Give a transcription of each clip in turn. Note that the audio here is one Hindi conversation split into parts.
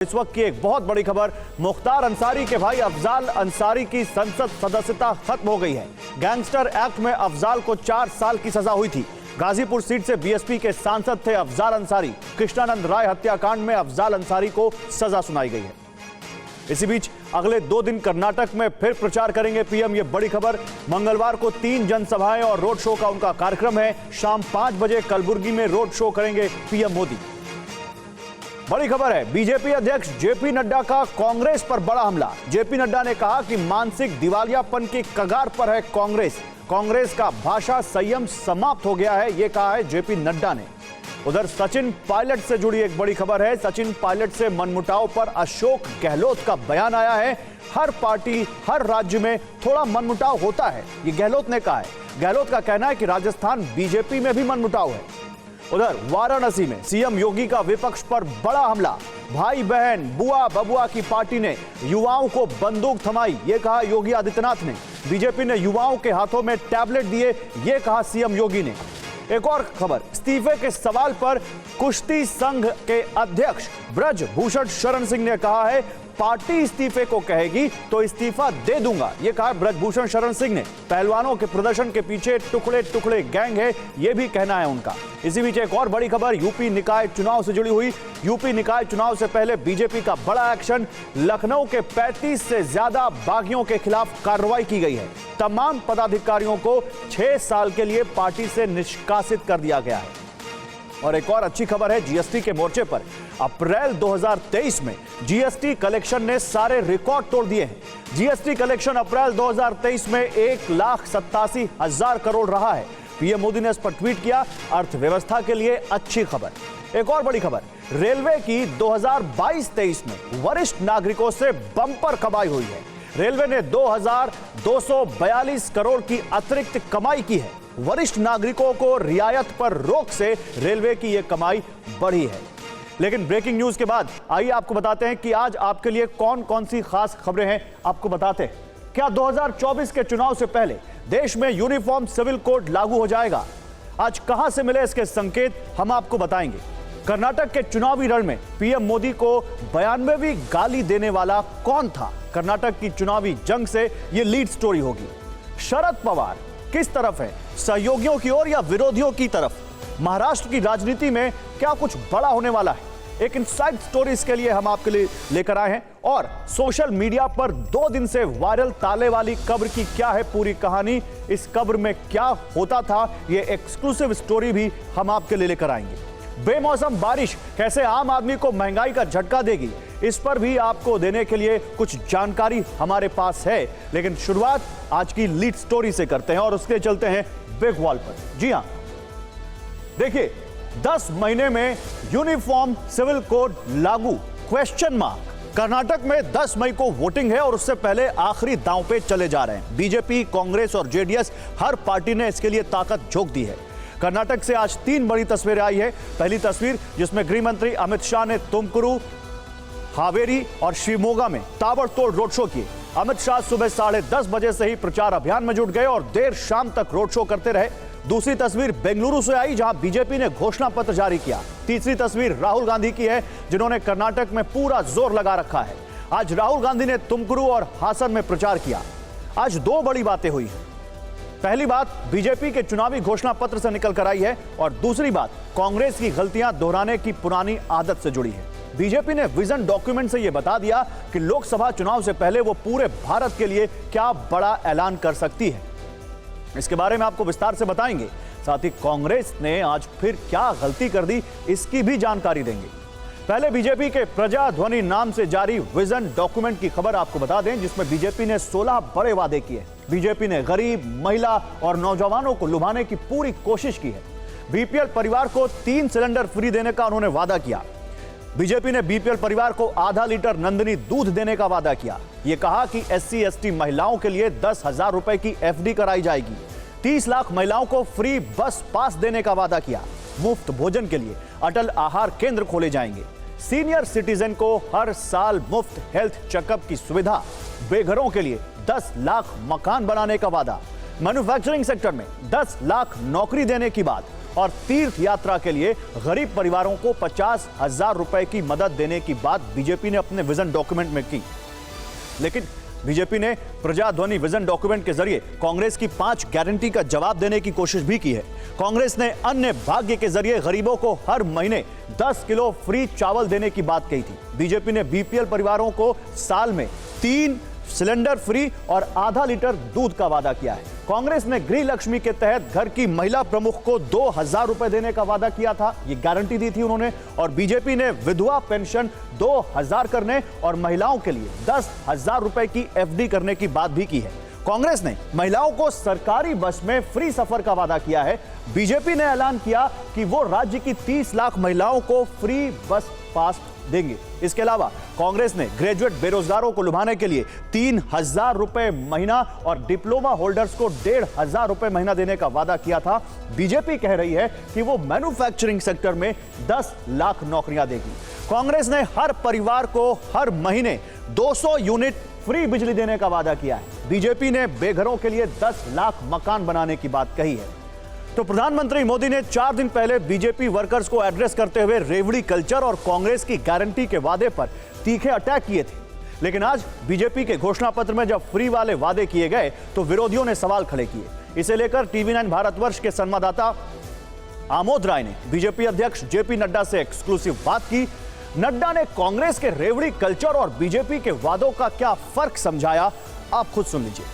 इस वक्त की एक बहुत बड़ी खबर, मुख्तार अंसारी के भाई अफजाल अंसारी की संसद सदस्यता खत्म हो गई है। गैंगस्टर एक्ट में अफजाल को 4 साल की सजा हुई थी। गाजीपुर सीट से बीएसपी के सांसद थे अफजाल अंसारी। कृष्णानंद राय हत्याकांड में अफजाल अंसारी को सजा सुनाई गई है। इसी बीच अगले 2 दिन कर्नाटक में फिर प्रचार करेंगे पीएम। ये बड़ी खबर, मंगलवार को 3 जनसभाएं और रोड शो का उनका कार्यक्रम है। शाम 5 बजे कलबुर्गी में रोड शो करेंगे पीएम मोदी। बड़ी खबर है, बीजेपी अध्यक्ष जेपी नड्डा का कांग्रेस पर बड़ा हमला। जेपी नड्डा ने कहा कि मानसिक दिवालियापन की कगार पर है कांग्रेस। कांग्रेस का भाषा संयम समाप्त हो गया है, यह कहा है जेपी नड्डा ने। उधर सचिन पायलट से जुड़ी एक बड़ी खबर है। सचिन पायलट से मनमुटाव पर अशोक गहलोत का बयान आया है। हर पार्टी, हर राज्य में थोड़ा मनमुटाव होता है, ये गहलोत ने कहा है। गहलोत का कहना है कि राजस्थान बीजेपी में भी मनमुटाव है। उधर वाराणसी में सीएम योगी का विपक्ष पर बड़ा हमला। भाई बहन, बुआ बबुआ की पार्टी ने युवाओं को बंदूक थमाई, यह कहा योगी आदित्यनाथ ने। बीजेपी ने युवाओं के हाथों में टैबलेट दिए, यह कहा सीएम योगी ने। एक और खबर, इस्तीफे के सवाल पर कुश्ती संघ के अध्यक्ष ब्रजभूषण शरण सिंह ने कहा है, पार्टी इस्तीफे को कहेगी तो इस्तीफा दे दूंगा, यह कहा ब्रजभूषण शरण सिंह ने। पहलवानों के प्रदर्शन के पीछे टुकड़े टुकड़े गैंग है, यह भी कहना है उनका। इसी बीच एक और बड़ी खबर, यूपी निकाय चुनाव से जुड़ी हुई। यूपी निकाय चुनाव से पहले बीजेपी का बड़ा एक्शन। लखनऊ के 35 से ज्यादा बागियों के खिलाफ कार्रवाई की गई है। तमाम पदाधिकारियों को 6 साल के लिए पार्टी से निष्कासित कर दिया गया है। और एक और अच्छी खबर है, जीएसटी के मोर्चे पर अप्रैल 2023 में जीएसटी कलेक्शन ने सारे रिकॉर्ड तोड़ दिए हैं। जीएसटी कलेक्शन अप्रैल 2023 में 1,87,000 करोड़ रहा है। पीएम मोदी ने इस पर ट्वीट किया, अर्थव्यवस्था के लिए अच्छी खबर। एक और बड़ी खबर, रेलवे की 2022-23 में वरिष्ठ नागरिकों से बंपर कमाई हुई है। रेलवे ने 2,242 करोड़ की अतिरिक्त कमाई की है। वरिष्ठ नागरिकों को रियायत पर रोक से रेलवे की यह कमाई बढ़ी है। लेकिन ब्रेकिंग न्यूज के बाद आइए आपको बताते हैं कि आज आपके लिए कौन कौन सी खास खबरें हैं, आपको बताते हैं। क्या 2024 के चुनाव से पहले देश में यूनिफॉर्म सिविल कोड लागू हो जाएगा? आज कहां से मिले इसके संकेत, हम आपको बताएंगे। कर्नाटक के चुनावी रण में पीएम मोदी को 92वीं गाली देने वाला कौन था? कर्नाटक की चुनावी जंग से यह लीड स्टोरी होगी। शरद पवार किस तरफ है, सहयोगियों की ओर या विरोधियों की तरफ? महाराष्ट्र की राजनीति में क्या कुछ बड़ा होने वाला है? एक इनसाइड स्टोरीज के लिए हम आपके लिए लेकर आए हैं। और सोशल मीडिया पर 2 दिन से वायरल ताले वाली कब्र की क्या है पूरी कहानी, इस कब्र में क्या होता था, ये एक्सक्लूसिव स्टोरी भी हम आपके लिए लेकर आएंगे। बेमौसम बारिश कैसे आम आदमी को महंगाई का झटका देगी, इस पर भी आपको देने के लिए कुछ जानकारी हमारे पास है। लेकिन शुरुआत आज की लीड स्टोरी से करते हैं और उसके चलते हैं बिग वॉल पर। जी हां, देखिए, 10 महीने में यूनिफॉर्म सिविल कोड लागू, क्वेश्चन मार्क। कर्नाटक में 10 मई को वोटिंग है और उससे पहले आखिरी दांव पे चले जा रहे हैं। बीजेपी, कांग्रेस और जेडीएस हर पार्टी ने इसके लिए ताकत झोंक दी है। कर्नाटक से आज 3 बड़ी तस्वीरें आई है। पहली तस्वीर जिसमें गृह मंत्री अमित शाह ने तुमकुरू, हावेरी और शिवमोगा में ताबड़तोड़ रोड शो किए। अमित शाह सुबह 10:30 बजे से ही प्रचार अभियान में जुट गए और देर शाम तक रोड शो करते रहे। दूसरी तस्वीर बेंगलुरु से आई, जहां बीजेपी ने घोषणा पत्र जारी किया। तीसरी तस्वीर राहुल गांधी की है, जिन्होंने कर्नाटक में पूरा जोर लगा रखा है। आज राहुल गांधी ने तुमकुरू और हासन में प्रचार किया। आज 2 बड़ी बातें हुई हैं। पहली बात बीजेपी के चुनावी घोषणा पत्र से निकल कर आई है और दूसरी बात कांग्रेस की गलतियां दोहराने की पुरानी आदत से जुड़ी है। बीजेपी ने विजन डॉक्यूमेंट से यह बता दिया कि लोकसभा चुनाव से पहले वो पूरे भारत के लिए क्या बड़ा ऐलान कर सकती है। इसके बारे में आपको विस्तार से बताएंगे। साथ ही कांग्रेस ने आज फिर क्या गलती कर दी, इसकी भी जानकारी देंगे। पहले बीजेपी के प्रजा ध्वनि नाम से जारी विजन डॉक्यूमेंट की खबर आपको बता दें, जिसमें बीजेपी ने 16 बड़े वादे किए। बीजेपी ने गरीब, महिला और नौजवानों को लुभाने की पूरी कोशिश की है। बीपीएल परिवार को 3 सिलेंडर फ्री देने का उन्होंने वादा किया। बीजेपी ने बीपीएल परिवार को आधा लीटर नंदिनी दूध देने का वादा किया। यह कहा कि SC ST महिलाओं के लिए 10,000 रुपए की FD कराई जाएगी। 30 लाख महिलाओं को फ्री बस पास देने का वादा किया। मुफ्त भोजन के लिए अटल आहार केंद्र खोले जाएंगे। सीनियर सिटीजन को हर साल मुफ्त हेल्थ चेकअप की सुविधा। बेघरों के लिए 10 लाख मकान बनाने का वादा। मैन्युफैक्चरिंग सेक्टर में 10 लाख नौकरी देने की बात। और तीर्थ यात्रा के लिए गरीब परिवारों को 50,000 रुपए की मदद देने की बात बीजेपी ने अपने विजन डॉक्यूमेंट में की। लेकिन बीजेपी ने प्रजाध्वनि विजन डॉक्यूमेंट के जरिए कांग्रेस की 5 गारंटी का जवाब देने की कोशिश भी की है। कांग्रेस ने अन्य भाग्य के जरिए गरीबों को हर महीने 10 किलो फ्री चावल देने की बात कही थी। बीजेपी ने बीपीएल परिवारों को साल में 3 सिलेंडर फ्री और आधा लीटर दूध का वादा किया है। कांग्रेस ने गृह लक्ष्मी के तहत घर की महिला प्रमुख को 2,000 रुपए देने का वादा किया था, ये गारंटी दी थी उन्होंने। और बीजेपी ने विधवा पेंशन 2,000 करने और महिलाओं के लिए 10,000 रुपए की एफडी करने की बात भी की है। कांग्रेस ने महिलाओं को सरकारी बस में फ्री सफर का वादा किया है। बीजेपी ने ऐलान किया कि वो राज्य की 30 लाख महिलाओं को फ्री बस पास देंगे। इसके अलावा कांग्रेस ने ग्रेजुएट बेरोजगारों को लुभाने के लिए 3,000 रुपए महीना और डिप्लोमा होल्डर्स को 1,500 रुपए महीना देने का वादा किया था। बीजेपी कह रही है कि वो मैन्युफैक्चरिंग सेक्टर में 10 लाख नौकरियां देगी। कांग्रेस ने हर परिवार को हर महीने 200 यूनिट फ्री बिजली देने का वादा किया है। बीजेपी ने बेघरों के लिए 10 लाख मकान बनाने की बात कही है। तो प्रधानमंत्री मोदी ने 4 दिन पहले बीजेपी वर्कर्स को एड्रेस करते हुए रेवड़ी कल्चर और कांग्रेस की गारंटी के वादे पर तीखे अटैक किए थे। लेकिन आज बीजेपी के घोषणा पत्र में जब फ्री वाले वादे किए गए तो विरोधियों ने सवाल खड़े किए। इसे लेकर टीवी9 भारतवर्ष के संवाददाता आमोद राय ने बीजेपी अध्यक्ष जेपी नड्डा से एक्सक्लूसिव बात की। नड्डा ने कांग्रेस के रेवड़ी कल्चर और बीजेपी के वादों का क्या फर्क समझाया, आप खुद सुन लीजिए।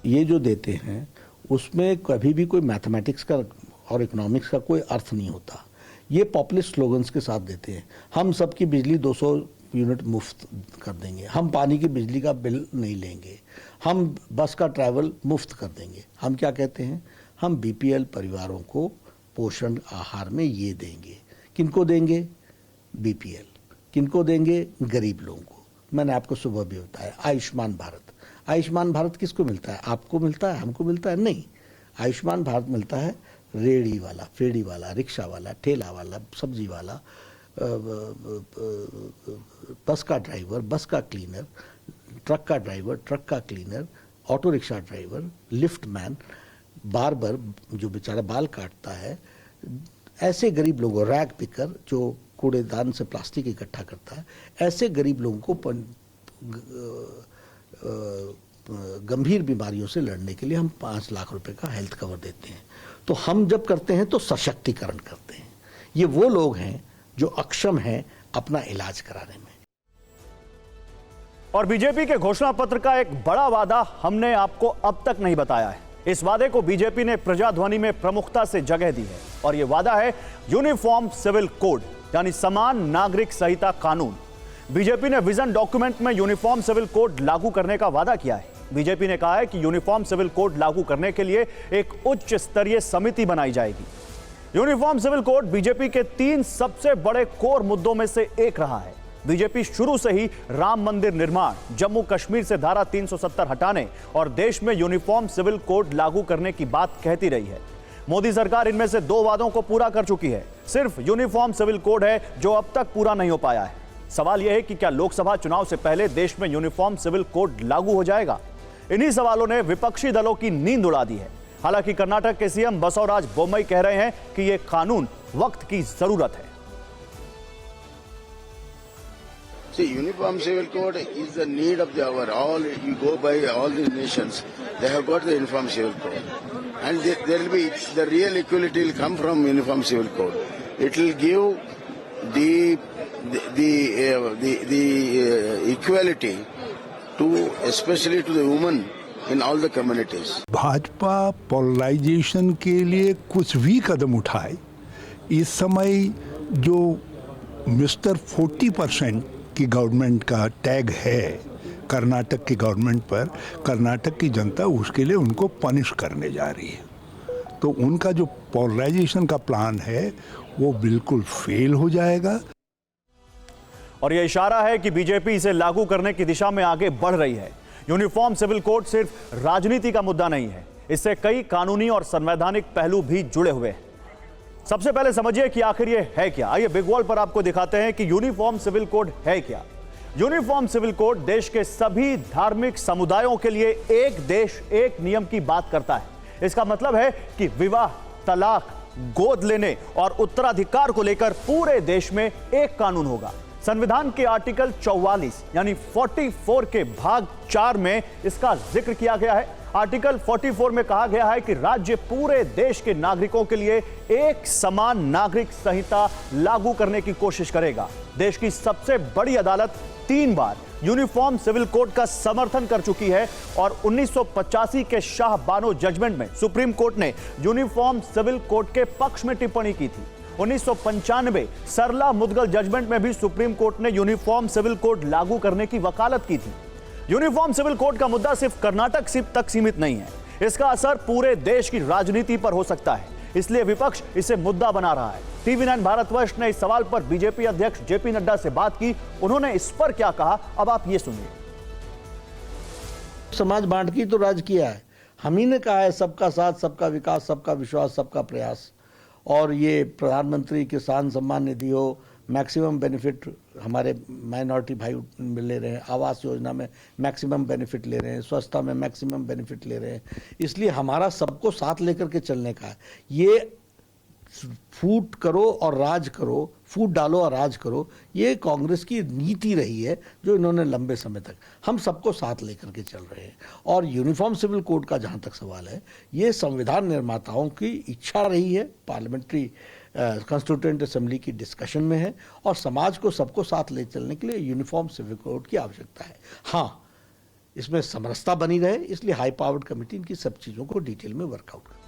ये जो देते हैं उसमें कभी भी कोई मैथमेटिक्स का और इकोनॉमिक्स का कोई अर्थ नहीं होता। ये पॉपुलिस्ट स्लोगन्स के साथ देते हैं। हम सबकी बिजली 200 यूनिट मुफ्त कर देंगे, हम पानी की बिजली का बिल नहीं लेंगे, हम बस का ट्रैवल मुफ्त कर देंगे। हम क्या कहते हैं, हम बीपीएल परिवारों को पोषण आहार में ये देंगे। किनको देंगे, बीपीएल। किनको देंगे, गरीब लोगों को। मैंने आपको सुबह भी बताया आयुष्मान भारत। आयुष्मान भारत किसको मिलता है, आपको मिलता है, हमको मिलता है? नहीं। आयुष्मान भारत मिलता है रेड़ी वाला, फेड़ी वाला, रिक्शा वाला, ठेला वाला, सब्जी वाला, बस का ड्राइवर, बस का क्लीनर, ट्रक का ड्राइवर, ट्रक का cleaner, auto rickshaw driver, lift man, barber जो बेचारा बाल काटता है, ऐसे गरीब लोगों, रैग पिकर जो कूड़ेदान से प्लास्टिक इकट्ठा करता है, ऐसे गरीब लोगों को गंभीर बीमारियों से लड़ने के लिए हम 5 लाख रुपए का हेल्थ कवर देते हैं। तो हम जब करते हैं तो सशक्तिकरण करते हैं। ये वो लोग हैं जो अक्षम हैं अपना इलाज कराने में। और बीजेपी के घोषणा पत्र का एक बड़ा वादा हमने आपको अब तक नहीं बताया है। इस वादे को बीजेपी ने प्रजाध्वनि में प्रमुखता से जगह दी है और यह वादा है यूनिफॉर्म सिविल कोड, यानी समान नागरिक संहिता कानून। बीजेपी ने विजन डॉक्यूमेंट में यूनिफॉर्म सिविल कोड लागू करने का वादा किया है। बीजेपी ने कहा है कि यूनिफॉर्म सिविल कोड लागू करने के लिए एक उच्च स्तरीय समिति बनाई जाएगी। यूनिफॉर्म सिविल कोड बीजेपी के 3 सबसे बड़े कोर मुद्दों में से एक रहा है। बीजेपी शुरू से ही राम मंदिर निर्माण, जम्मू कश्मीर से धारा 370 हटाने और देश में यूनिफॉर्म सिविल कोड लागू करने की बात कहती रही है। मोदी सरकार इनमें से 2 वादों को पूरा कर चुकी है। सिर्फ यूनिफॉर्म सिविल कोड है जो अब तक पूरा नहीं हो पाया है। सवाल यह है कि क्या लोकसभा चुनाव से पहले देश में यूनिफॉर्म सिविल कोड लागू हो जाएगा? इन्हीं सवालों ने विपक्षी दलों की नींद उड़ा दी है। हालांकि कर्नाटक के सीएम बसवराज बोम्मई कह रहे हैं कि यह कानून वक्त की जरूरत है। See, uniform civil code is the need of the hour. All you go by all these nations, they have got the uniform civil code, and there will be the real equality will come from uniform civil code. It will give the equality to especially to the women in all the communities. Bhajpa polarisation के लिए कुछ भी कदम उठाए, इस समय जो मिस्टर 40% की गवर्नमेंट का टैग है कर्नाटक की गवर्नमेंट पर, कर्नाटक की जनता उसके लिए उनको पनिश करने जा रही है। तो उनका जो पोलराइजेशन का प्लान है वो बिल्कुल फेल हो जाएगा। और यह इशारा है कि बीजेपी इसे लागू करने की दिशा में आगे बढ़ रही है। यूनिफॉर्म सिविल कोड सिर्फ राजनीति का मुद्दा नहीं है, इससे कई कानूनी और संवैधानिक पहलू भी जुड़े हुए हैं। सबसे पहले समझिए कि आखिर ये है क्या। आइए बिग वॉल पर आपको दिखाते हैं कि यूनिफॉर्म सिविल कोड है क्या। यूनिफॉर्म सिविल कोड देश के सभी धार्मिक समुदायों के लिए एक देश एक नियम की बात करता है। इसका मतलब है कि विवाह, तलाक, गोद लेने और उत्तराधिकार को लेकर पूरे देश में एक कानून होगा। संविधान के आर्टिकल 44 यानी 44 के भाग 4 में इसका जिक्र किया गया है। आर्टिकल 44 में कहा गया है कि राज्य पूरे देश के नागरिकों के लिए एक समान नागरिक संहिता लागू करने की कोशिश करेगा। देश की सबसे बड़ी अदालत 3 बार यूनिफॉर्म सिविल कोड का समर्थन कर चुकी है और 1985 के शाह बानो जजमेंट में सुप्रीम कोर्ट ने यूनिफॉर्म सिविल कोड के पक्ष में टिप्पणी की थी। 1995 सरला मुदगल जजमेंट में भी सुप्रीम कोर्ट ने यूनिफॉर्म सिविल कोड लागू करने की वकालत की थी। यूनिफॉर्म सिविल कोड का मुद्दा सिर्फ कर्नाटक तक सीमित नहीं है, इसका असर पूरे देश की राजनीति पर हो सकता है, इसलिए विपक्ष इसे मुद्दा बना रहा है। TV9 भारतवर्ष ने इस सवाल पर बीजेपी अध्यक्ष जेपी नड्डा से बात की। उन्होंने इस पर क्या कहा, अब आप ये सुनिए। समाज बांट की तो राज किया है, हम ही ने कहा है सबका साथ, सबका विकास, सबका विश्वास, सबका प्रयास। और ये प्रधानमंत्री किसान सम्मान निधि हो, मैक्सिमम बेनिफिट हमारे माइनॉरिटी भाई ले रहे हैं, आवास योजना में मैक्सिमम बेनिफिट ले रहे हैं, स्वच्छता में मैक्सिमम बेनिफिट ले रहे हैं। इसलिए हमारा सबको साथ लेकर के चलने का है। ये फूट करो और राज करो, फूट डालो और राज करो, ये कांग्रेस की नीति रही है जो इन्होंने लंबे समय तक, हम सबको साथ लेकर के चल रहे हैं। और यूनिफॉर्म सिविल कोड का जहां तक सवाल है, ये संविधान निर्माताओं की इच्छा रही है, पार्लियामेंट्री कॉन्स्टिट्यूएंट असेंबली की डिस्कशन में है और समाज को सबको साथ ले चलने के लिए यूनिफॉर्म सिविल कोड की आवश्यकता है। हाँ, इसमें समरसता बनी रहे, इसलिए हाई पावर्ड कमेटी इनकी सब चीजों को डिटेल में वर्कआउट करे।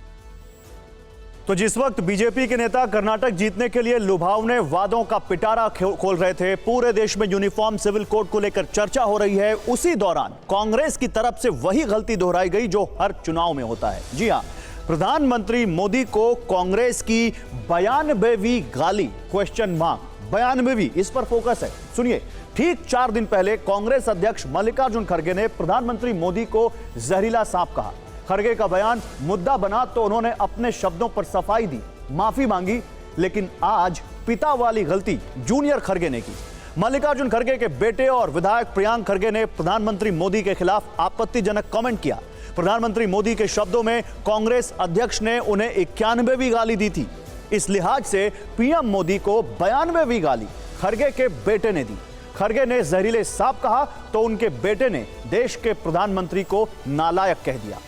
तो जिस वक्त बीजेपी के नेता कर्नाटक जीतने के लिए लुभावने वादों का पिटारा खोल रहे थे, पूरे देश में यूनिफॉर्म सिविल कोड को लेकर चर्चा हो रही है, उसी दौरान कांग्रेस की तरफ से वही गलती दोहराई गई जो हर चुनाव में होता है। जी हां, प्रधानमंत्री मोदी को कांग्रेस की 92वीं गाली, क्वेश्चन मार्क, 92वीं, इस पर फोकस है। सुनिए, ठीक 4 दिन पहले कांग्रेस अध्यक्ष मल्लिकार्जुन खड़गे ने प्रधानमंत्री मोदी को जहरीला सांप कहा। खड़गे का बयान मुद्दा बना तो उन्होंने अपने शब्दों पर सफाई दी, माफी मांगी, लेकिन आज पिता वाली गलती जूनियर खड़गे ने की। मल्लिकार्जुन खड़गे के बेटे और विधायक प्रियांक खड़गे ने प्रधानमंत्री मोदी के खिलाफ आपत्तिजनक कमेंट किया। प्रधानमंत्री मोदी के शब्दों में कांग्रेस अध्यक्ष ने उन्हें 91वीं गाली दी थी। इस लिहाज से पीएम मोदी को 92वीं गाली खड़गे के बेटे ने दी। खड़गे ने जहरीले सांप कहा तो उनके बेटे ने देश के प्रधानमंत्री को नालायक कह दिया।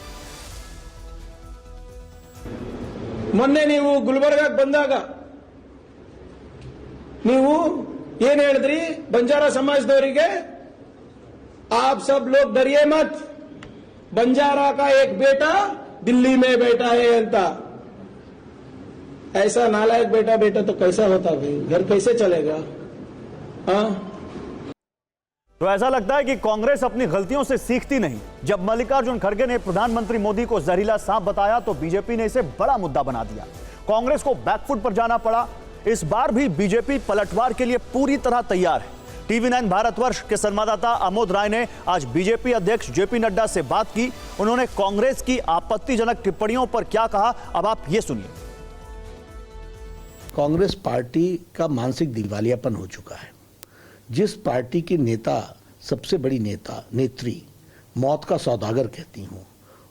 ಮೊನ್ನೆ ನೀವು ಗುಲ್ಬರ್ಗಾಕ್ಕೆ ಬಂದಾಗ ನೀವು ಏನು ಹೇಳಿದ್ರಿ ಬಂಜಾರಾ समाजದವರಿಗೆ, आप सब लोग डरिए मत, बंजारा का एक बेटा दिल्ली में बैठा है अंत। ऐसा नालायक बेटा तो कैसा होता भाई, घर कैसे चलेगा? हाँ, तो ऐसा लगता है कि कांग्रेस अपनी गलतियों से सीखती नहीं। जब मल्लिकार्जुन खड़गे ने प्रधानमंत्री मोदी को जहरीला सांप बताया तो बीजेपी ने इसे बड़ा मुद्दा बना दिया। कांग्रेस को बैकफुट पर जाना पड़ा। इस बार भी बीजेपी पलटवार के लिए पूरी तरह तैयार है। TV9 भारतवर्ष के संवाददाता अमोद राय ने आज बीजेपी अध्यक्ष जेपी नड्डा से बात की। उन्होंने कांग्रेस की आपत्तिजनक टिप्पणियों पर क्या कहा, अब आप ये सुनिए। कांग्रेस पार्टी का मानसिक दिवालियापन हो चुका है। जिस पार्टी की नेता, सबसे बड़ी नेत्री मौत का सौदागर कहती हूँ,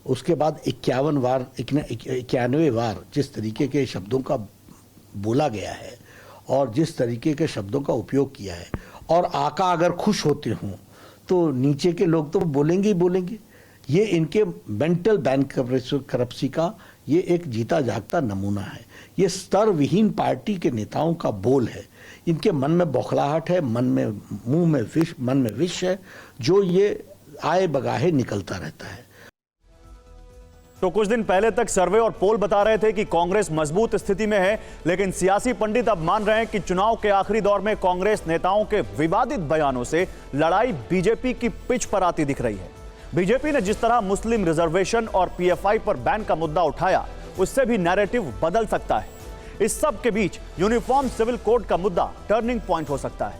उसके बाद 91वें बार जिस तरीके के शब्दों का बोला गया है और जिस तरीके के शब्दों का उपयोग किया है, और आका अगर खुश होते हों तो नीचे के लोग तो बोलेंगे ही बोलेंगे। ये इनके मेंटल बैंकरप्सी का ये एक जीता जागता नमूना है। ये स्तर विहीन पार्टी के नेताओं का बोल है। इनके मन में बौखलाहट है, मन में विष है, जो ये आए बगाहे निकलता रहता है। तो कुछ दिन पहले तक सर्वे और पोल बता रहे थे कि कांग्रेस मजबूत स्थिति में है, लेकिन सियासी पंडित अब मान रहे हैं कि चुनाव के आखिरी दौर में कांग्रेस नेताओं के विवादित बयानों से लड़ाई बीजेपी की पिच पर आती दिख रही है। बीजेपी ने जिस तरह मुस्लिम रिजर्वेशन और PFI पर बैन का मुद्दा उठाया, उससे भी नैरेटिव बदल सकता है। इस सब के बीच यूनिफॉर्म सिविल कोड का मुद्दा टर्निंग पॉइंट हो सकता है।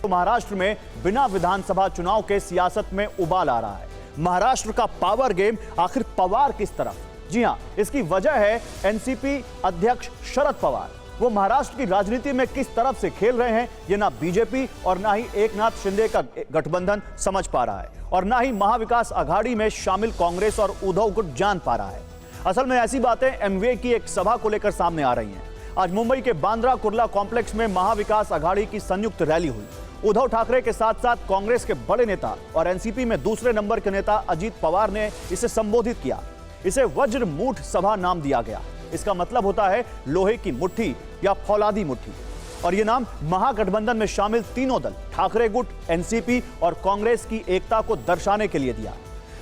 तो महाराष्ट्र में बिना विधानसभा चुनाव के सियासत में उबाल आ रहा है। महाराष्ट्र का पावर गेम आखिर पवार किस तरफ? जी हां, इसकी वजह है एनसीपी अध्यक्ष शरद पवार। वो महाराष्ट्र की राजनीति में किस तरफ से खेल रहे हैं, ये ना बीजेपी और ना ही एकनाथ शिंदे का गठबंधन समझ पा रहा है, और ना ही महाविकास आघाड़ी में शामिल कांग्रेस और उद्धव गुट जान पा रहा है। असल में ऐसी बातें एमवीए की एक सभा को लेकर सामने आ रही हैं। आज मुंबई के बांद्रा कुर्ला कॉम्प्लेक्स में महाविकास आघाड़ी की संयुक्त रैली हुई। उद्धव ठाकरे के साथ साथ कांग्रेस के बड़े नेता और एनसीपी में दूसरे नंबर के नेता अजीत पवार ने इसे संबोधित किया। इसे वज्र मूठ सभा नाम दिया गया। इसका मतलब होता है लोहे की मुट्ठी या फौलादी मुट्ठी। और यह नाम महागठबंधन में शामिल तीनों दल ठाकरे गुट, एनसीपी और कांग्रेस की एकता को दर्शाने के लिए दिया।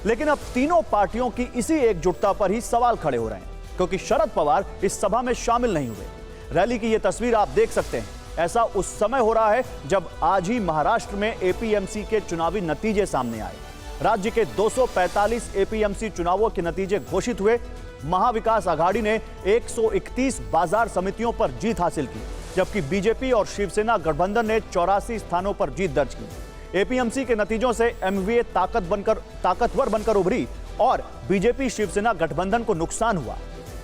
लेकिन अब तीनों पार्टियों की इसी एकजुटता पर ही सवाल खड़े हो रहे हैं, क्योंकि शरद पवार इस सभा में शामिल नहीं हुए। रैली की यह तस्वीर आप देख सकते हैं। ऐसा उस समय हो रहा है जब आज ही महाराष्ट्र में एपीएमसी के चुनावी नतीजे सामने आए। राज्य के 245 एपीएमसी चुनावों के नतीजे घोषित हुए। महाविकास आघाड़ी ने 131 बाजार समितियों पर जीत हासिल की, जबकि बीजेपी और शिवसेना गठबंधन ने 84 स्थानों पर जीत दर्ज की। एपीएमसी के नतीजों से एमवीए ताकतवर बनकर उभरी और बीजेपी शिवसेना गठबंधन को नुकसान हुआ।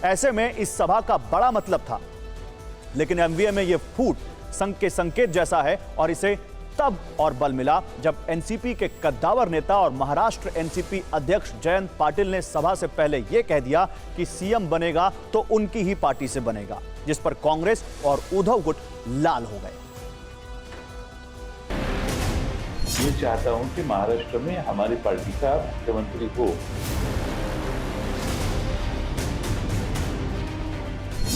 ऐसे में इस सभा का बड़ा मतलब था, लेकिन एमवीए में यह फूट संघ के संकेत जैसा है और इसे तब और बल मिला जब एनसीपी के कद्दावर नेता और महाराष्ट्र एनसीपी अध्यक्ष जयंत पाटिल ने सभा से पहले यह कह दिया कि सीएम बनेगा तो उनकी ही पार्टी से बनेगा, जिस पर कांग्रेस और उद्धव गुट लाल हो गए। ये चाहता हूं कि महाराष्ट्र में हमारी पार्टी का मुख्यमंत्री हो।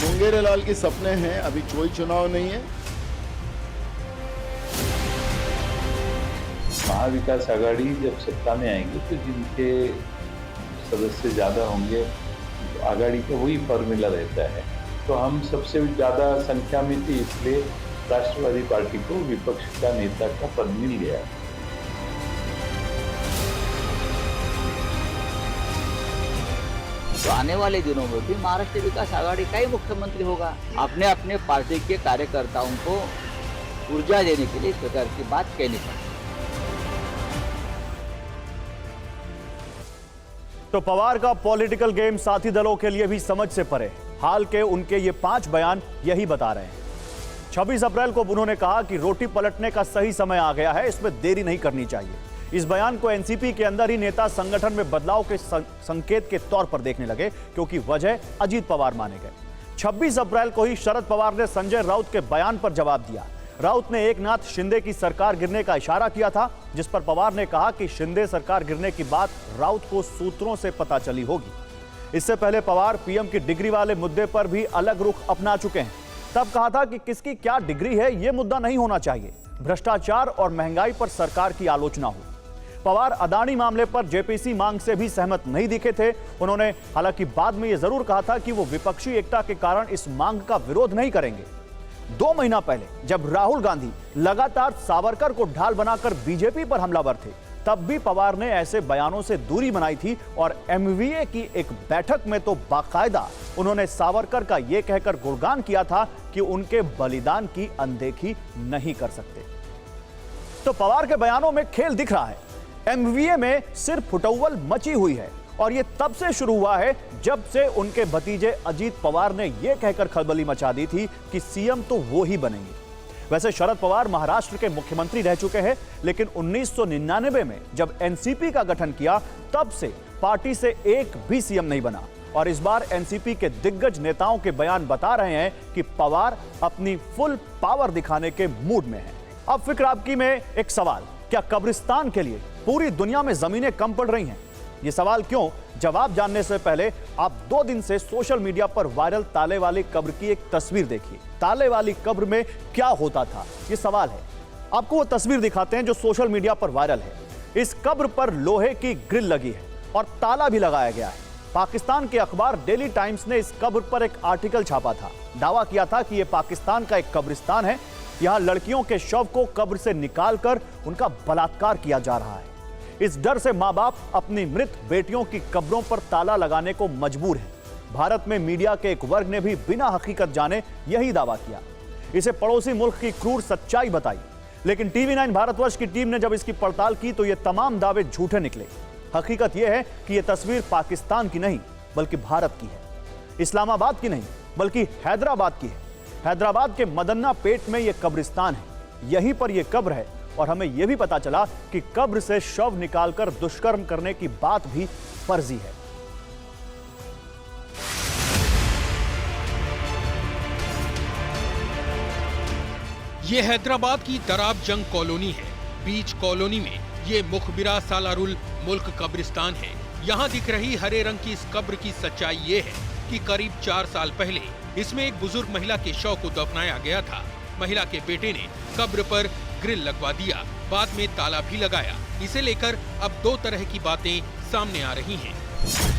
मुंगेरीलाल के सपने हैं, अभी कोई चुनाव नहीं है। महाविकास आघाड़ी जब सत्ता में आएंगे तो जिनके सदस्य ज्यादा होंगे तो आघाड़ी का वही फॉर्मूला रहता है। तो हम सबसे ज्यादा संख्या में थे, इसलिए राष्ट्रवादी पार्टी को विपक्ष का नेता का पद मिल गया। तो आने वाले दिनों में भी महाराष्ट्र विकास आघाड़ी का ही मुख्यमंत्री होगा। अपने अपने पार्टी के कार्यकर्ताओं को ऊर्जा देने के लिए इस प्रकार की बात कहनी पड़ती। तो पवार का पॉलिटिकल गेम साथी दलों के लिए भी समझ से परे। हाल के उनके ये 5 बयान यही बता रहे हैं। 26 अप्रैल को उन्होंने कहा कि रोटी पलटने का सही समय आ गया है, इसमें देरी नहीं करनी चाहिए। इस बयान को एनसीपी के अंदर ही नेता संगठन में बदलाव के संकेत के तौर पर देखने लगे, क्योंकि वजह अजीत पवार माने गए। 26 अप्रैल को ही शरद पवार ने संजय राउत के बयान पर जवाब दिया। राउत ने एकनाथ शिंदे की सरकार गिरने का इशारा किया था, जिस पर पवार ने कहा कि शिंदे सरकार गिरने की बात राउत को सूत्रों से पता चली होगी। इससे पहले पवार पीएम की डिग्री वाले मुद्दे पर भी अलग रुख अपना चुके हैं। तब कहा था कि किसकी क्या डिग्री है यह मुद्दा नहीं होना चाहिए, भ्रष्टाचार और महंगाई पर सरकार की आलोचना हो। पवार अदानी मामले पर जेपीसी मांग से भी सहमत नहीं दिखे थे। उन्होंने हालांकि बाद में यह जरूर कहा था कि वो विपक्षी एकता के कारण इस मांग का विरोध नहीं करेंगे। 2 महीना पहले जब राहुल गांधी लगातार सावरकर को ढाल बनाकर बीजेपी पर हमलावर थे, तब भी पवार ने ऐसे बयानों से दूरी बनाई थी और एमवीए की एक बैठक में तो बाकायदा उन्होंने सावरकर का यह कहकर गुणगान किया था कि उनके बलिदान की अनदेखी नहीं कर सकते। तो पवार के बयानों में खेल दिख रहा है। एमवीए में सिर्फ फुटौवल मची हुई है और यह तब से शुरू हुआ है जब से उनके भतीजे अजीत पवार ने यह कहकर खलबली मचा दी थी कि सीएम तो वो ही बनेंगे। वैसे शरद पवार महाराष्ट्र के मुख्यमंत्री रह चुके हैं, लेकिन 1999 में जब एनसीपी का गठन किया तब से पार्टी से एक भी सीएम नहीं बना। और इस बार एनसीपी के दिग्गज नेताओं के बयान बता रहे हैं कि पवार अपनी फुल पावर दिखाने के मूड में हैं। अब फिक्र आपकी में एक सवाल, क्या कब्रिस्तान के लिए पूरी दुनिया में जमीनें कम पड़ रही हैं? ये सवाल क्यों? जवाब जानने से पहले आप 2 दिन से सोशल मीडिया पर वायरल ताले वाली कब्र की एक तस्वीर देखिए। ताले वाली कब्र में क्या होता था, ये सवाल है। आपको वो तस्वीर दिखाते हैं जो सोशल मीडिया पर वायरल है। इस कब्र पर लोहे की ग्रिल लगी है और ताला भी लगाया गया है। पाकिस्तान के अखबार डेली टाइम्स ने इस कब्र पर एक आर्टिकल छापा था। दावा किया था कि यह पाकिस्तान का एक कब्रिस्तान है। यहां लड़कियों के शव को कब्र से निकालकर उनका बलात्कार किया जा रहा है। इस डर से मां बाप अपनी मृत बेटियों की कब्रों पर ताला लगाने को मजबूर हैं। भारत में मीडिया के एक वर्ग ने भी बिना हकीकत जाने यही दावा किया। इसे पड़ोसी मुल्क की क्रूर सच्चाई बताई, लेकिन टीवी 9 भारतवर्ष की टीम ने जब इसकी पड़ताल की तो ये तमाम दावे झूठे निकले। हकीकत यह है कि यह तस्वीर पाकिस्तान की नहीं बल्कि भारत की है। इस्लामाबाद की नहीं बल्कि हैदराबाद की है। हैदराबाद के मदन्ना पेट में यह कब्रिस्तान है। यहीं पर यह कब्र है और हमें यह भी पता चला कि कब्र से शव निकालकर दुष्कर्म करने की बात भी फर्जी है। ये हैदराबाद की दराब जंग कॉलोनी है। बीच कॉलोनी में ये मुखबिरा सालारुल मुल्क कब्रिस्तान है। यहाँ दिख रही हरे रंग की इस कब्र की सच्चाई ये है कि करीब 4 साल पहले इसमें एक बुजुर्ग महिला के शव को दफनाया गया था। महिला के बेटे ने कब्र पर ग्रिल लगवा दिया, बाद में ताला भी लगाया। इसे लेकर अब 2 तरह की बातें सामने आ रही हैं।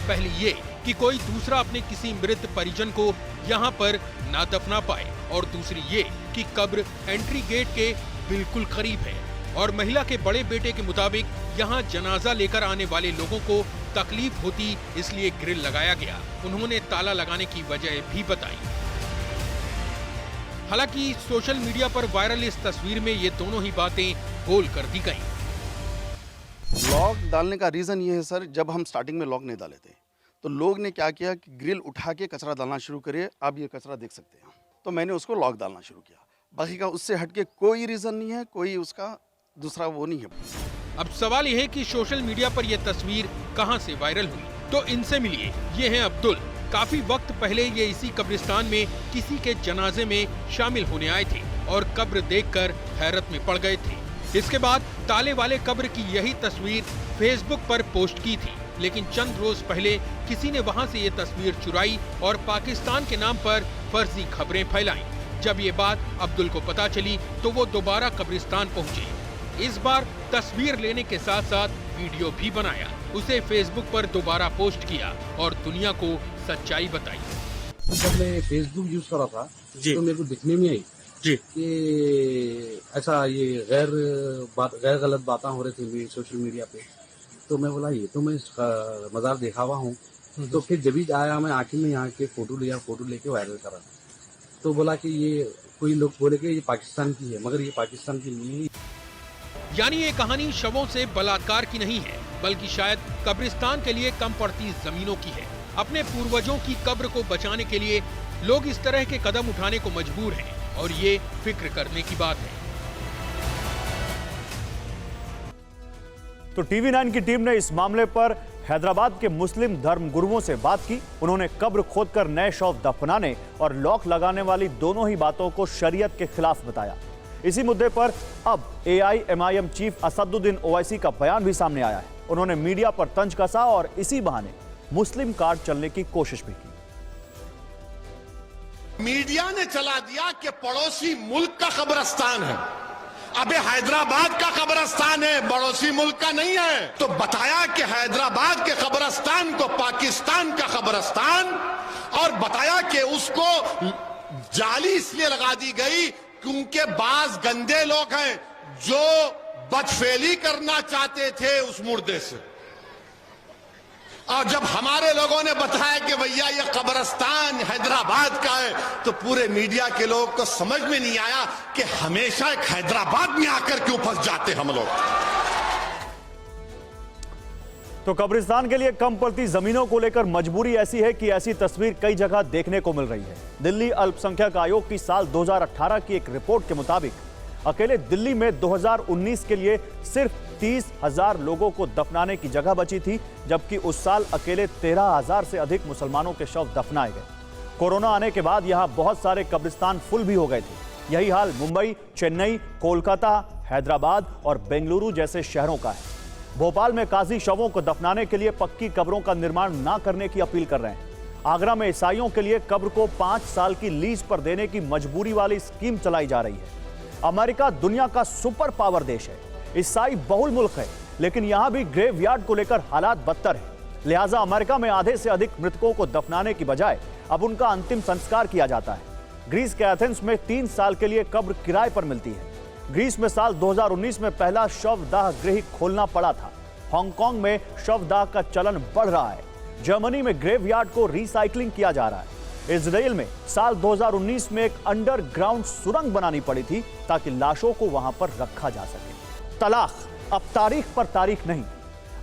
पहली ये कि कोई दूसरा अपने किसी मृत परिजन को यहाँ पर ना दफना पाए, और दूसरी ये कि कब्र एंट्री गेट के बिल्कुल करीब है और महिला के बड़े बेटे के मुताबिक यहाँ जनाजा लेकर आने वाले लोगों को तकलीफ होती, इसलिए ग्रिल लगाया गया। उन्होंने ताला लगाने की वजह भी बताई। हालांकि सोशल मीडिया पर वायरल इस तस्वीर में ये दोनों ही बातें गोल कर दी गईं। लॉक डालने का रीज़न ये है सर, जब हम स्टार्टिंग में लॉक नहीं डाले थे तो लोग ने क्या किया कि ग्रिल उठा के कचरा डालना शुरू करे। आप ये कचरा देख सकते हैं, तो मैंने उसको लॉक डालना शुरू किया। बाकी का उससे हटके कोई रीज़न नहीं है, कोई उसका दूसरा वो नहीं है। अब सवाल यह है कि सोशल मीडिया पर यह तस्वीर कहां से वायरल हुई, तो इनसे मिलिए। ये हैं अब्दुल। काफी वक्त पहले ये इसी कब्रिस्तान में किसी के जनाजे में शामिल होने आए थे और कब्र देखकर हैरत में पड़ गए थे। इसके बाद ताले वाले कब्र की यही तस्वीर फेसबुक पर पोस्ट की थी, लेकिन चंद रोज पहले किसी ने वहां से ये तस्वीर चुराई और पाकिस्तान के नाम पर फर्जी खबरें फैलाई। जब ये बात अब्दुल को पता चली तो वो दोबारा कब्रिस्तान पहुंचे। इस बार तस्वीर लेने के साथ साथ वीडियो भी बनाया, उसे फेसबुक पर दोबारा पोस्ट किया और दुनिया को सच्चाई बताई। जब मैं फेसबुक यूज कर रहा था तो मेरे को दिखने में आई कि ऐसा ये गैर गलत बातें हो रही थी सोशल मीडिया पे। तो मैं बोला ये तो मैं मज़ार देखा हुआ हूँ। तो फिर जब ही आया मैं आखिर में यहाँ के फोटो लिया, फोटो लेके वायरल करा। तो बोला कि ये कोई लोग बोले कि ये पाकिस्तान की है, मगर ये पाकिस्तान की नहीं है। यानी ये कहानी शवों से बलात्कार की नहीं है, बल्कि शायद कब्रिस्तान के लिए कम पड़ती जमीनों की है। अपने पूर्वजों की कब्र को बचाने के लिए लोग इस तरह के कदम उठाने को मजबूर हैं और ये फिक्र करने की बात है। तो टीवी 9 की टीम ने इस मामले पर हैदराबाद के मुस्लिम धर्मगुरुओं से बात की। उन्होंने कब्र खोदकर नए शव दफनाने और लॉक लगाने वाली दोनों ही बातों को शरीयत के खिलाफ बताया। इसी मुद्दे पर अब AIMIM चीफ असदुद्दीन ओवैसी का बयान भी सामने आया है। उन्होंने मीडिया पर तंज कसा और इसी बहाने मुस्लिम कार्ड चलने की कोशिश भी की। मीडिया ने चला दिया कि पड़ोसी मुल्क का कब्रिस्तान है। अबे हैदराबाद का कब्रिस्तान है, पड़ोसी मुल्क का नहीं है। तो बताया कि हैदराबाद के कब्रिस्तान को पाकिस्तान का कब्रिस्तान, और बताया कि उसको जाली इसलिए लगा दी गई क्योंकि बाज गंदे लोग हैं जो बदफेली करना चाहते थे उस मुर्दे से। और जब हमारे लोगों ने बताया कि भैया ये कब्रिस्तान हैदराबाद का है, तो पूरे मीडिया के लोगों को समझ में नहीं आया कि हमेशा एक हैदराबाद में आकर क्यों फंस जाते हम लोग। तो कब्रिस्तान के लिए कम पड़ती जमीनों को लेकर मजबूरी ऐसी है कि ऐसी तस्वीर कई जगह देखने को मिल रही है। दिल्ली अल्पसंख्यक आयोग की साल 2018 की एक रिपोर्ट के मुताबिक अकेले दिल्ली में 2019 के लिए सिर्फ 30,000 लोगों को दफनाने की जगह बची थी, जबकि उस साल अकेले 13,000 से अधिक मुसलमानों के शव दफनाए गए। कोरोना आने के बाद यहां बहुत सारे कब्रिस्तान फुल भी हो गए थे। यही हाल मुंबई, चेन्नई, कोलकाता, हैदराबाद और बेंगलुरु जैसे शहरों का है। भोपाल में काजी शवों को दफनाने के लिए पक्की कब्रों का निर्माण न करने की अपील कर रहे हैं। आगरा में ईसाइयों के लिए कब्र को 5 साल की लीज पर देने की मजबूरी वाली स्कीम चलाई जा रही है। अमेरिका दुनिया का सुपर पावर देश है, ईसाई बहुल मुल्क है, लेकिन यहां भी ग्रेवयार्ड को लेकर हालात बदतर है। लिहाजा अमेरिका में आधे से अधिक मृतकों को दफनाने की बजाय अब उनका अंतिम संस्कार किया जाता है। ग्रीस के एथेंस में 3 साल के लिए कब्र किराए पर मिलती है। ग्रीस में साल 2019 में पहला शवदाह गृह खोलना पड़ा था। हांगकांग में शवदाह का चलन बढ़ रहा है। जर्मनी में ग्रेवयार्ड को रिसाइकलिंग किया जा रहा है। इजराइल में साल 2019 में एक अंडरग्राउंड सुरंग बनानी पड़ी थी ताकि लाशों को वहां पर रखा जा सके। तलाक अब तारीख पर तारीख नहीं।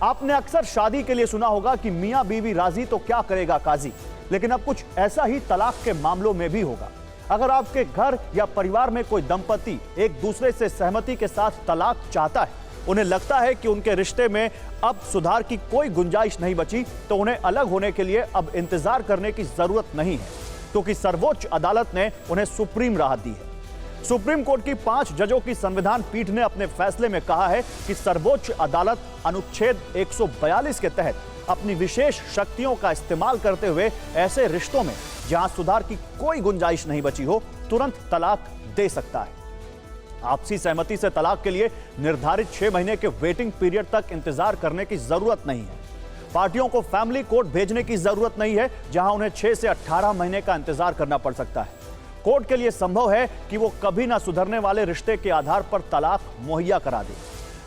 आपने अक्सर शादी के लिए सुना होगा कि मियां बीवी राजी तो क्या करेगा काजी, लेकिन अब कुछ ऐसा ही तलाक के मामलों में भी होगा। अगर आपके घर या परिवार में कोई दंपति एक दूसरे से सहमति के साथ तलाक चाहता है, उन्हें लगता है कि उनके रिश्ते में अब सुधार की कोई गुंजाइश नहीं बची, तो उन्हें अलग होने के लिए अब इंतजार करने की जरूरत नहीं है, क्योंकि सर्वोच्च अदालत ने उन्हें सुप्रीम राहत दी है। सुप्रीम कोर्ट की 5 जजों की संविधान पीठ ने अपने फैसले में कहा है कि सर्वोच्च अदालत अनुच्छेद 142 के तहत अपनी विशेष शक्तियों का इस्तेमाल करते हुए ऐसे रिश्तों में जहां सुधार की कोई गुंजाइश नहीं बची हो, तुरंत तलाक दे सकता है। आपसी सहमति से तलाक के लिए निर्धारित 6 महीने के वेटिंग पीरियड तक इंतजार करने की जरूरत नहीं है। पार्टियों को फैमिली कोर्ट भेजने की जरूरत नहीं है, जहां उन्हें 6 से 18 महीने का इंतजार करना पड़ सकता है। कोर्ट के लिए संभव है कि वो कभी ना सुधरने वाले रिश्ते के आधार पर तलाक मुहैया करा दे।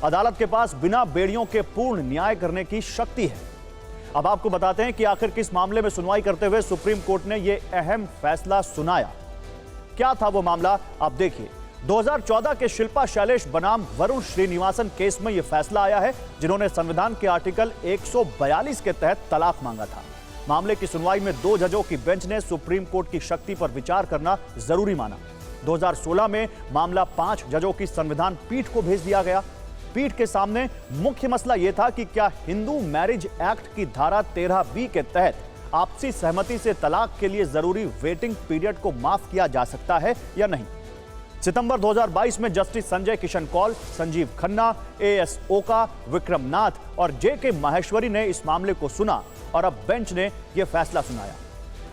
अदालत के पास बिना बेड़ियों के पूर्ण न्याय करने की शक्ति है। अब आपको बताते हैं कि आखिर किस मामले में सुनवाई करते हुए सुप्रीम कोर्ट ने यह अहम फैसला सुनाया। क्या था वो मामला, आप देखिए। 2014 के शिल्पा शैलेश बनाम वरुण श्रीनिवासन केस में यह फैसला आया है, जिन्होंने संविधान के आर्टिकल 142 के तहत तलाक मांगा था। मामले की सुनवाई में 2 जजों की बेंच ने सुप्रीम कोर्ट की शक्ति पर विचार करना जरूरी माना। 2016 में मामला 5 जजों की संविधान पीठ को भेज दिया गया। पीठ के सामने मुख्य मसला यह था कि क्या हिंदू मैरिज एक्ट की धारा 13B के तहत आपसी सहमति से तलाक के लिए जरूरी वेटिंग पीरियड को माफ किया जा सकता है या नहीं। सितंबर 2022 में जस्टिस संजय किशन कौल, संजीव खन्ना, AS ओका, विक्रम नाथ और JK माहेश्वरी ने इस मामले को सुना और अब बेंच ने यह फैसला सुनाया।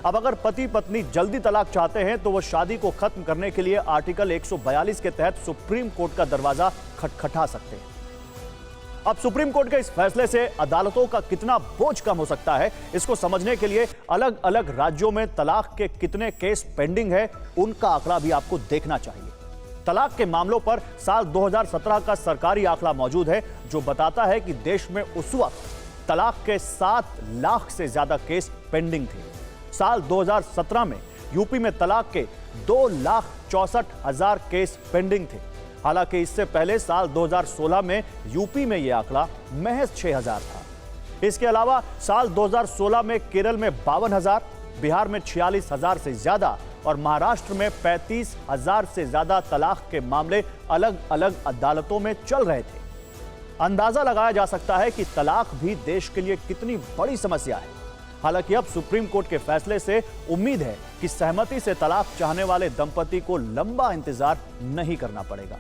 अब अगर पति पत्नी जल्दी तलाक चाहते हैं तो वो शादी को खत्म करने के लिए आर्टिकल 142 के तहत सुप्रीम कोर्ट का दरवाजा खटखटा सकते हैं। अब सुप्रीम कोर्ट के इस फैसले से अदालतों का कितना बोझ कम हो सकता है, इसको समझने के लिए अलग अलग राज्यों में तलाक के कितने केस पेंडिंग है, उनका आंकड़ा भी आपको देखना चाहिए। तलाक के मामलों पर साल 2017 का सरकारी आंकड़ा मौजूद है, जो बताता है कि देश में उस वक्त तलाक के 7 लाख से ज्यादा केस पेंडिंग थे। साल 2017 में यूपी में तलाक के 2,64,000 केस पेंडिंग थे। हालांकि इससे पहले साल 2016 में यूपी में यह आंकड़ा महज 6,000 था। इसके अलावा साल 2016 में केरल में 52,000, बिहार में 46,000 से ज्यादा और महाराष्ट्र में 35,000 से ज्यादा तलाक के मामले अलग अलग अदालतों में चल रहे थे। अंदाजा लगाया जा सकता है कि तलाक भी देश के लिए कितनी बड़ी समस्या है। हालांकि अब सुप्रीम कोर्ट के फैसले से उम्मीद है कि सहमति से तलाक चाहने वाले दंपति को लंबा इंतजार नहीं करना पड़ेगा।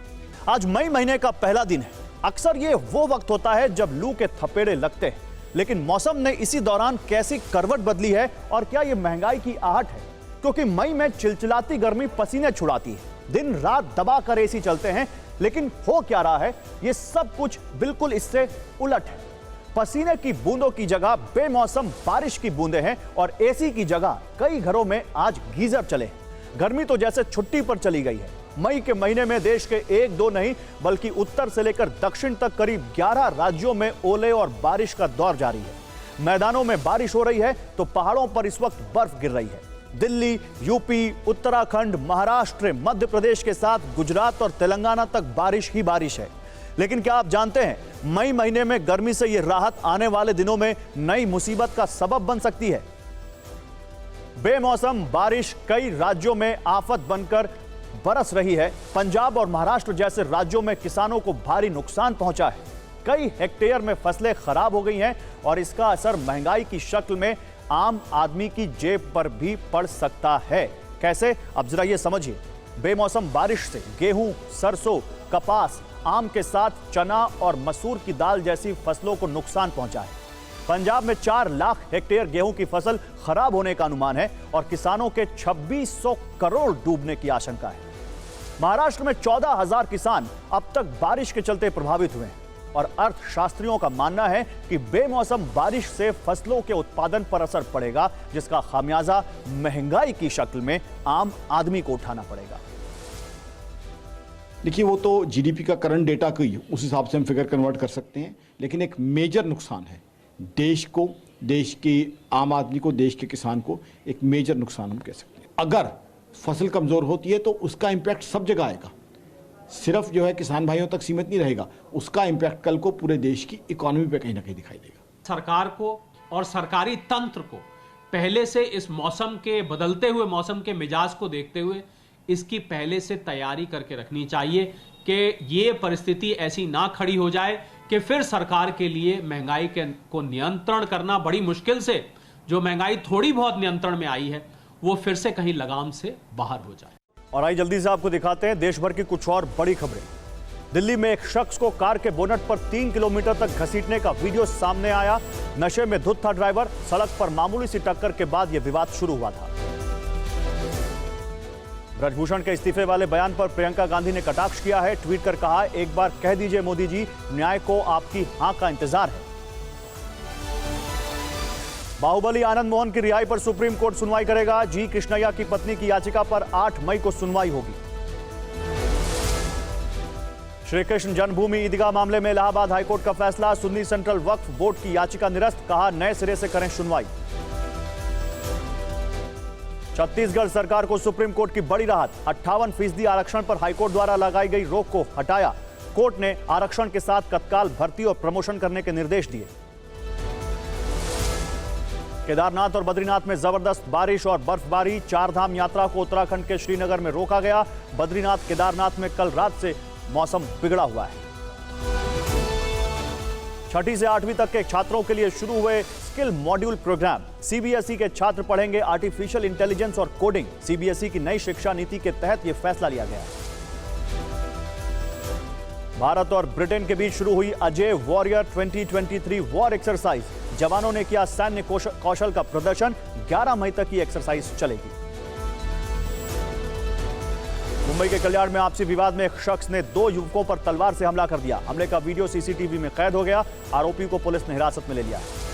आज मई महीने का पहला दिन है। अक्सर ये वो वक्त होता है जब लू के थपेड़े लगते हैं, लेकिन मौसम ने इसी दौरान कैसी करवट बदली है और क्या ये महंगाई की आहट है? क्योंकि मई में चिलचिलाती गर्मी पसीने छुड़ाती है, दिन रात दबाकर एसी चलते हैं, लेकिन हो क्या रहा है, ये सब कुछ बिल्कुल इससे उलट है। पसीने की बूंदों की जगह बेमौसम बारिश की बूंदें हैं और एसी की जगह कई घरों में आज गीजर चले हैं। गर्मी तो जैसे छुट्टी पर चली गई है। मई के महीने में देश के 1-2 नहीं बल्कि उत्तर से लेकर दक्षिण तक करीब 11 राज्यों में ओले और बारिश का दौर जारी है। मैदानों में बारिश हो रही है तो पहाड़ों पर इस वक्त बर्फ गिर रही है। दिल्ली, यूपी, उत्तराखंड, महाराष्ट्र, मध्य प्रदेश के साथ गुजरात और तेलंगाना तक बारिश ही बारिश है। लेकिन क्या आप जानते हैं, मई महीने में गर्मी से यह राहत आने वाले दिनों में नई मुसीबत का सबब बन सकती है। बेमौसम बारिश कई राज्यों में आफत बनकर बरस रही है। पंजाब और महाराष्ट्र जैसे राज्यों में किसानों को भारी नुकसान पहुंचा है। कई हेक्टेयर में फसलें खराब हो गई हैं और इसका असर महंगाई की शक्ल में आम आदमी की जेब पर भी पड़ सकता है। कैसे, अब जरा ये समझिए। बेमौसम बारिश से गेहूं, सरसों, कपास, आम के साथ चना और मसूर की दाल जैसी फसलों को नुकसान पहुंचा है। पंजाब में 4 लाख हेक्टेयर गेहूं की फसल खराब होने का अनुमान है और किसानों के 2600 करोड़ डूबने की आशंका है। महाराष्ट्र में 14,000 किसान अब तक बारिश के चलते प्रभावित हुए हैं और अर्थशास्त्रियों का मानना है कि बेमौसम बारिश से फसलों के उत्पादन पर असर पड़ेगा, जिसका खामियाजा महंगाई की शक्ल में आम आदमी को उठाना पड़ेगा। देखिए, वो तो जीडीपी का करंट डेटा को उस हिसाब से हम फिगर कन्वर्ट कर सकते हैं, लेकिन एक मेजर नुकसान है देश को, देश के आम आदमी को, देश के किसान को एक मेजर नुकसान हम कह सकते हैं। अगर फसल कमज़ोर होती है तो उसका इम्पैक्ट सब जगह आएगा, सिर्फ जो है किसान भाइयों तक सीमित नहीं रहेगा। उसका इम्पैक्ट कल को पूरे देश की इकोनॉमी पे कहीं ना कहीं दिखाई देगा। सरकार को और सरकारी तंत्र को पहले से इस मौसम के बदलते हुए मौसम के मिजाज को देखते हुए इसकी पहले से तैयारी करके रखनी चाहिए कि ये परिस्थिति ऐसी ना खड़ी हो जाए कि फिर सरकार के लिए महंगाई को नियंत्रण करना बड़ी मुश्किल से, जो महंगाई थोड़ी बहुत नियंत्रण में आई है, वो फिर से कहीं लगाम से बाहर हो जाए। और आइए जल्दी से आपको दिखाते हैं देश भर की कुछ और बड़ी खबरें। दिल्ली में एक शख्स को कार के बोनट पर 3 किलोमीटर तक घसीटने का वीडियो सामने आया। नशे में धुत था ड्राइवर। सड़क पर मामूली सी टक्कर के बाद यह विवाद शुरू हुआ था। ब्रजभूषण के इस्तीफे वाले बयान पर प्रियंका गांधी ने कटाक्ष किया है। ट्वीट कर कहा, एक बार कह दीजिए मोदी जी, न्याय को आपकी हां का इंतजार है। बाहुबली आनंद मोहन की रिहाई पर सुप्रीम कोर्ट सुनवाई करेगा। जी कृष्णैया की पत्नी की याचिका पर 8 मई को सुनवाई होगी। श्री कृष्ण जन्मभूमि ईदगाह मामले में इलाहाबाद हाईकोर्ट का फैसला। सुन्नी सेंट्रल वक्फ बोर्ड की याचिका निरस्त, कहा नए सिरे से करें सुनवाई। छत्तीसगढ़ सरकार को सुप्रीम कोर्ट की बड़ी राहत। 58% आरक्षण पर हाईकोर्ट द्वारा लगाई गई रोक को हटाया। कोर्ट ने आरक्षण के साथ तत्काल भर्ती और प्रमोशन करने के निर्देश दिए। केदारनाथ और बद्रीनाथ में जबरदस्त बारिश और बर्फबारी। 4 धाम यात्रा को उत्तराखंड के श्रीनगर में रोका गया। बद्रीनाथ केदारनाथ में कल रात से मौसम बिगड़ा हुआ है। 6ठी से 8वीं तक के छात्रों के लिए शुरू हुए स्किल मॉड्यूल प्रोग्राम। सीबीएसई के छात्र पढ़ेंगे आर्टिफिशियल इंटेलिजेंस और कोडिंग। सीबीएसई की नई शिक्षा नीति के तहत यह फैसला लिया गया। भारत और ब्रिटेन के बीच शुरू हुई अजय वॉरियर 2023 वॉर एक्सरसाइज। जवानों ने किया सैन्य कौशल का प्रदर्शन। 11 मई तक ये एक्सरसाइज चलेगी। मुंबई के कल्याण में आपसी विवाद में एक शख्स ने 2 युवकों पर तलवार से हमला कर दिया। हमले का वीडियो सीसीटीवी में कैद हो गया। आरोपी को पुलिस ने हिरासत में ले लिया है।